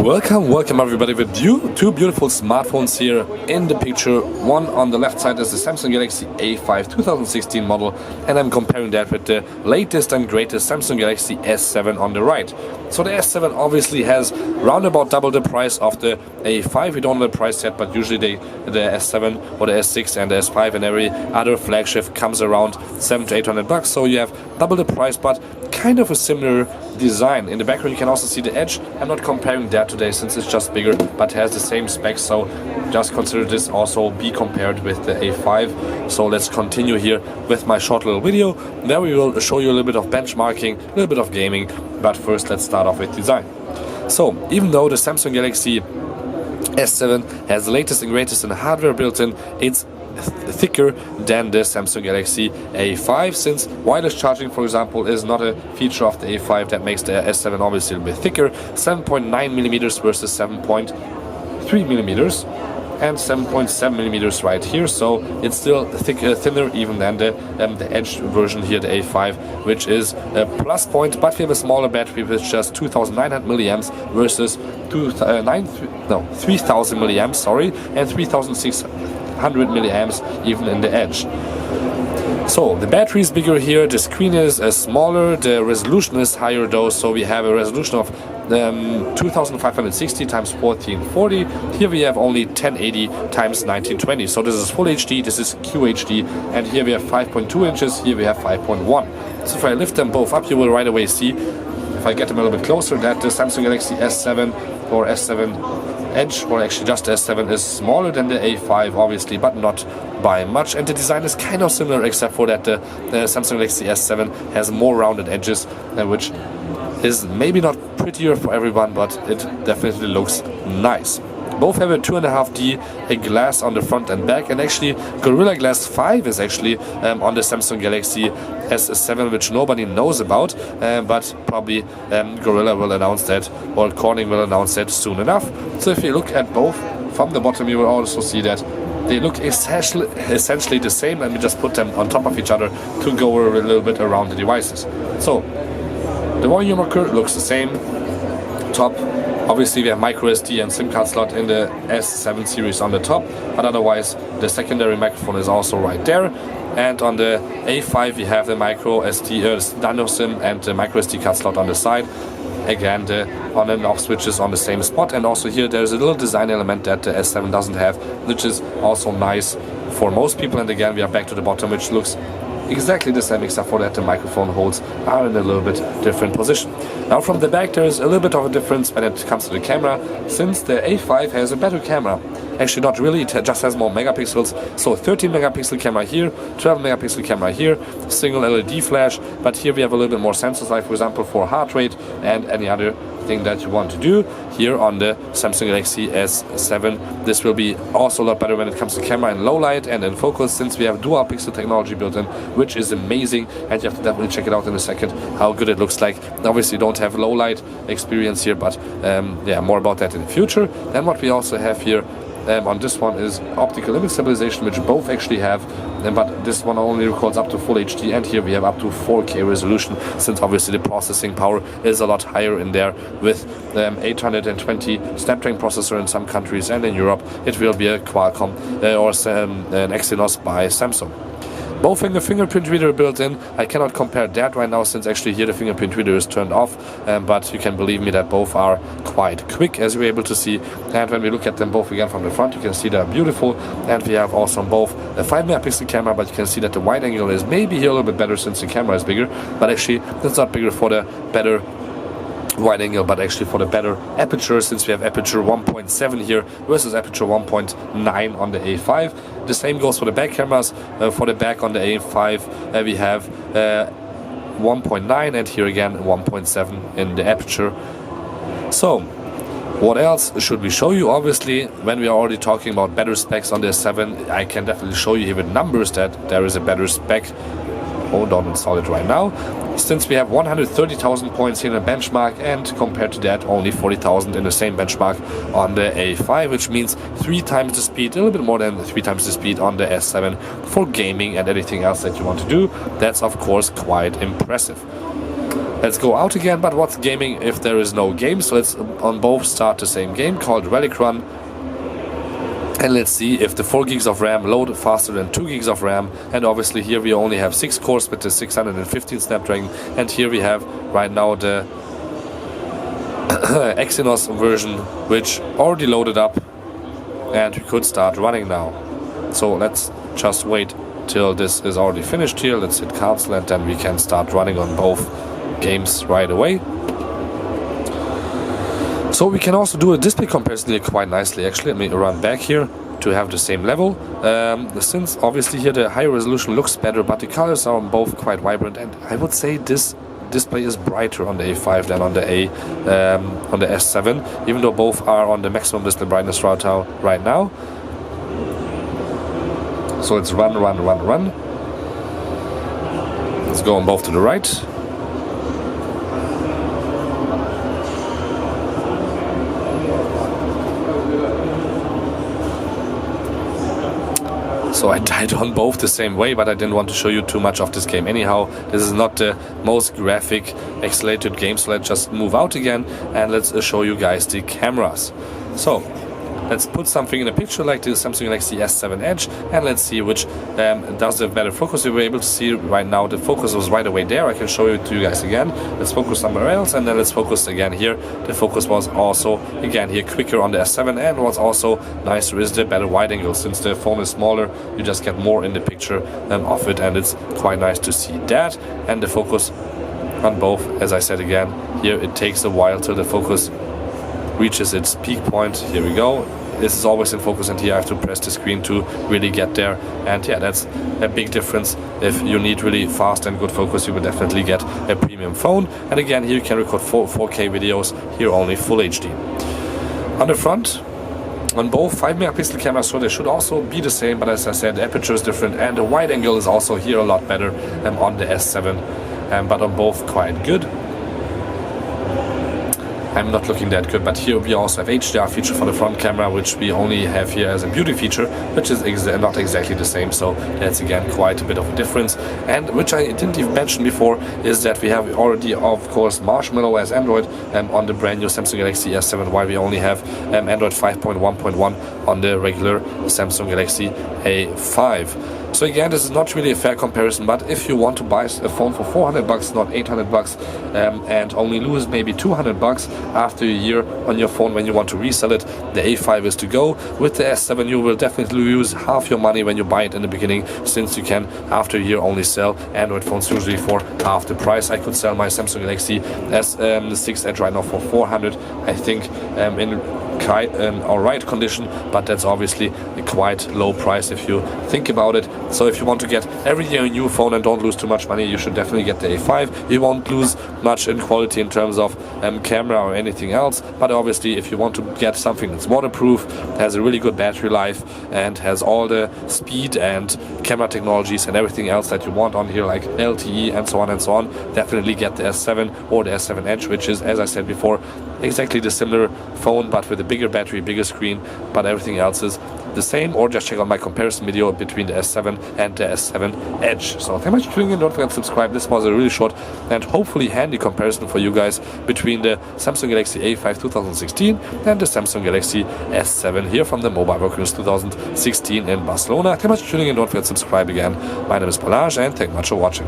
Welcome everybody with two beautiful smartphones here in the picture. One on the left side is the Samsung Galaxy A5 2016 model, and I'm comparing that with the latest and greatest Samsung Galaxy S7 on the right. So the S7 obviously has round about double the price of the A5. We don't know the price yet, but usually the S7 or the S6 and the S5 and every other flagship comes around $700 to $800. So you have double the price, but kind of a similar design. In the background you can also see the edge. I'm not comparing that today since it's just bigger, but has the same specs, so just consider this also be compared with the A5. So let's continue here with my short little video. There we will show you a little bit of benchmarking, a little bit of gaming, but first let's start off with design. So even though the Samsung Galaxy S7 has the latest and greatest in hardware built in, it's thicker than the Samsung Galaxy A5, since wireless charging, for example, is not a feature of the A5. That makes the S7 obviously a bit thicker, 7.9mm versus 7.3mm and 7.7mm right here, so it's still thinner even than the Edge version here, the A5, which is a plus point. But we have a smaller battery with just 2,900 milliamps versus 3,000 milliamps, sorry, and 3,600 milliamps even in the Edge. So the battery is bigger here, the screen is smaller, the resolution is higher though, so we have a resolution of 2560 x 1440. Here we have only 1080 x 1920. So this is full HD, this is QHD, and here we have 5.2 inches, here we have 5.1. So if I lift them both up, you will right away see, if I get them a little bit closer, that the Samsung Galaxy S7 or S7 Edge, or actually just S7, is smaller than the A5 obviously, but not by much, and the design is kind of similar except for that the Samsung Galaxy S7 has more rounded edges, which is maybe not prettier for everyone, but it definitely looks nice. Both have a 2.5D glass on the front and back, and actually Gorilla Glass 5 is actually on the Samsung Galaxy S7, which nobody knows about, but probably Gorilla will announce that, or Corning will announce that soon enough. So if you look at both from the bottom, you will also see that they look essentially the same, and we just put them on top of each other to go a little bit around the devices. So the volume marker looks the same. Top, obviously we have micro SD and SIM card slot in the S7 series on the top, but otherwise the secondary microphone is also right there. And on the A5 we have the micro SD nano SIM and the micro SD card slot on the side. Again, the on and off switches on the same spot, and also here there's a little design element that the S7 doesn't have, which is also nice for most people. And again, we are back to the bottom, which looks exactly the same except for that the microphone holes are in a little bit different position. Now from the back there is a little bit of a difference when it comes to the camera, since the A5 has a better camera. Actually not really, it just has more megapixels, so 13 megapixel camera here, 12 megapixel camera here, single LED flash, but here we have a little bit more sensors, like for example for heart rate and any other thing that you want to do. Here on the Samsung Galaxy S7 this will be also a lot better when it comes to camera in low light and in focus, since we have dual pixel technology built in, which is amazing, and you have to definitely check it out in a second how good it looks like. Obviously you don't have low light experience here, but yeah, more about that in the future. Then what we also have here on this one is optical image stabilization, which both actually have, but this one only records up to full HD, and here we have up to 4K resolution, since obviously the processing power is a lot higher in there with 820 Snapdragon processor in some countries, and in Europe it will be a Qualcomm or an Exynos by Samsung. Both have the fingerprint reader built in. I cannot compare that right now, since actually here the fingerprint reader is turned off, but you can believe me that both are quite quick, as we're able to see. And when we look at them both again from the front, you can see they're beautiful, and we have also on both a 5 megapixel camera, but you can see that the wide angle is maybe here a little bit better since the camera is bigger, but actually it's not bigger for the better wide angle, but actually for the better aperture, since we have aperture 1.7 here versus aperture 1.9 on the A5. The same goes for the back cameras. For the back on the A5 we have 1.9, and here again 1.7 in the aperture. So what else should we show you? Obviously, when we are already talking about better specs on the S7, I can definitely show you here with numbers that there is a better spec. Hold on, install it right now. Since we have 130,000 points here in a benchmark, and compared to that only 40,000 in the same benchmark on the A5, which means 3 times the speed, a little bit more than 3 times the speed on the S7 for gaming and anything else that you want to do. That's of course quite impressive. Let's go out again, but what's gaming if there is no game? So let's on both start the same game called Relic Run. And let's see if the 4 gigs of RAM load faster than 2 gigs of RAM. And obviously here we only have 6 cores with the 615 Snapdragon. And here we have right now the Exynos version, which already loaded up. And we could start running now. So let's just wait till this is already finished here. Let's hit cancel and then we can start running on both games right away. So we can also do a display comparison here quite nicely. Actually, let me run back here to have the same level. Since obviously here the higher resolution looks better, but the colors are both quite vibrant, and I would say this display is brighter on the A5 than on the S7, even though both are on the maximum display brightness right now. So let's run. Let's go on both to the right. So I died on both the same way, but I didn't want to show you too much of this game anyhow. This is not the most graphic accelerated game, so let's just move out again and let's show you guys the cameras. So let's put something in a picture like the Samsung Galaxy S7 Edge, and let's see which does the better focus. You were able to see right now the focus was right away there. I can show it to you guys again. Let's focus somewhere else, and then let's focus again here. The focus was also again here quicker on the S7, and what's also nicer is the better wide angle. Since the phone is smaller, you just get more in the picture of it, and it's quite nice to see that. And the focus on both, as I said again, here it takes a while till the focus reaches its peak point. Here we go. This is always in focus, and here I have to press the screen to really get there. And yeah, that's a big difference. If you need really fast and good focus, you will definitely get a premium phone. And again, here you can record 4K videos, here only Full HD. On the front, on both 5 megapixel cameras, so they should also be the same, but as I said, the aperture is different and the wide angle is also here a lot better on the S7, but on both quite good. I'm not looking that good, but here we also have HDR feature for the front camera, which we only have here as a beauty feature, which is not exactly the same, so that's again quite a bit of a difference. And which I didn't even mention before is that we have already, of course, Marshmallow as Android on the brand new Samsung Galaxy S7, while we only have Android 5.1.1 on the regular Samsung Galaxy A5. So again, this is not really a fair comparison, but if you want to buy a phone for 400 bucks, not 800 bucks, and only lose maybe 200 bucks after a year on your phone when you want to resell it, the A5 is to go. With the S7, you will definitely lose half your money when you buy it in the beginning, since you can after a year only sell Android phones usually for half the price. I could sell my Samsung Galaxy S6 Edge right now for 400, I think, in alright condition, but that's obviously a quite low price if you think about it. So if you want to get every year a new phone and don't lose too much money, you should definitely get the A5. You won't lose much in quality in terms of camera or anything else, but obviously if you want to get something that's waterproof, has a really good battery life, and has all the speed and camera technologies and everything else that you want on here, like LTE and so on, definitely get the S7 or the S7 Edge, which is, as I said before, exactly the similar phone but with a bigger battery, bigger screen, but everything else is the same. Or just check out my comparison video between the S7 and the S7 Edge. So thank you much for tuning in, don't forget to subscribe. This was a really short and hopefully handy comparison for you guys between the Samsung Galaxy A5 2016 and the Samsung Galaxy S7 here from the Mobile World Congress 2016 in Barcelona. Thank you much for tuning in, don't forget to subscribe again. My name is Balazs and thank you much for watching.